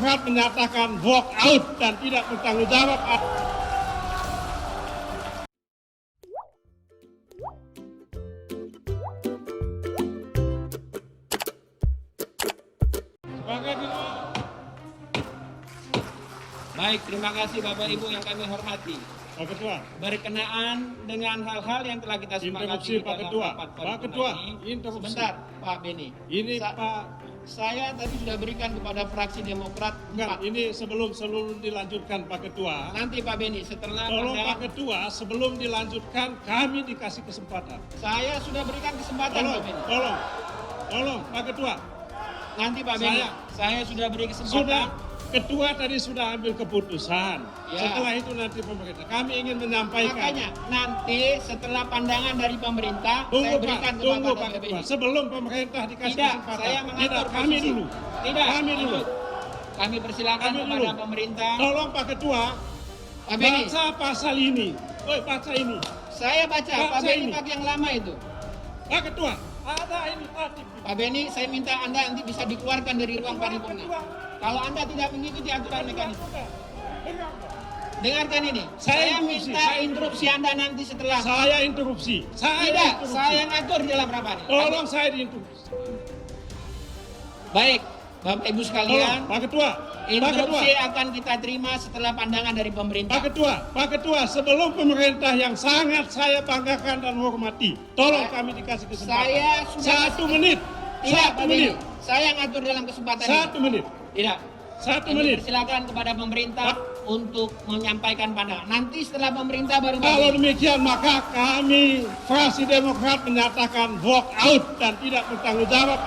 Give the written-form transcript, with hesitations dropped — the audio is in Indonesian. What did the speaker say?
Demokrat menyatakan walk out dan tidak bertanggung jawab. Baik, terima kasih Bapak Ibu yang kami hormati. Pak Ketua. Berkenaan dengan hal-hal yang telah kita Interupsi, sepakati Pak dalam Ketua. rapat Pak paripurna Ketua, ini. interupsi. Sebentar, Pak Beni. Ini Pak. Saya tadi sudah berikan kepada fraksi Demokrat. Enggak, ini sebelum dilanjutkan Pak Ketua. Nanti Pak Beni, setelah Tolong pandangan- Pak Ketua, sebelum dilanjutkan kami dikasih kesempatan. Saya sudah berikan kesempatan Pak Beni. Tolong Pak Ketua. Nanti Pak Beni, saya sudah beri kesempatan. Sudah, Ketua tadi sudah ambil keputusan. Ya. Setelah itu nanti pemerintah. Kami ingin menyampaikan. Makanya nanti setelah pandangan dari pemerintah, saya berikan Tunggu kepada Pak Pak Ketua. Beni. Sebelum pemerintah dikasih Tidak, kesempatan. saya mengatur Tidak, kami posisi. dulu. Tidak, Kami dulu. lanjut. Kami persilakan Kami kepada dulu. pemerintah. Tolong Pak Ketua. Pak Beni, Baca pasal ini. Baca ini. saya baca. Pak Baca Beni ini. pakai yang lama itu. Pak Ketua. Ada ini tadi. Pak Beni, saya minta Anda nanti bisa dikeluarkan dari ruang paripurna. Kalau Anda tidak mengikuti aturan mekanisme. Dengarkan ini. Saya minta interupsi Anda nanti setelah. Saya interupsi. Tidak, saya ngatur di dalam rapat ini. Tolong saya diinterupsi. Baik, Bapak Ibu sekalian, Tolong, Pak Ketua. Pak Ketua. interupsi akan kita terima setelah pandangan dari pemerintah. Pak Ketua, sebelum pemerintah yang sangat saya banggakan dan hormati, tolong kami dikasih kesempatan. Saya sudah 1 menit. Tidak, 1 Pak Beni. menit. Saya ngatur dalam kesempatan ini. 1 menit. Tidak. 1 Ini menit. Persilakan kepada pemerintah untuk menyampaikan pandangan. Nanti setelah pemerintah baru. Kalau demikian maka kami fraksi Demokrat menyatakan walk out dan tidak bertanggung jawab.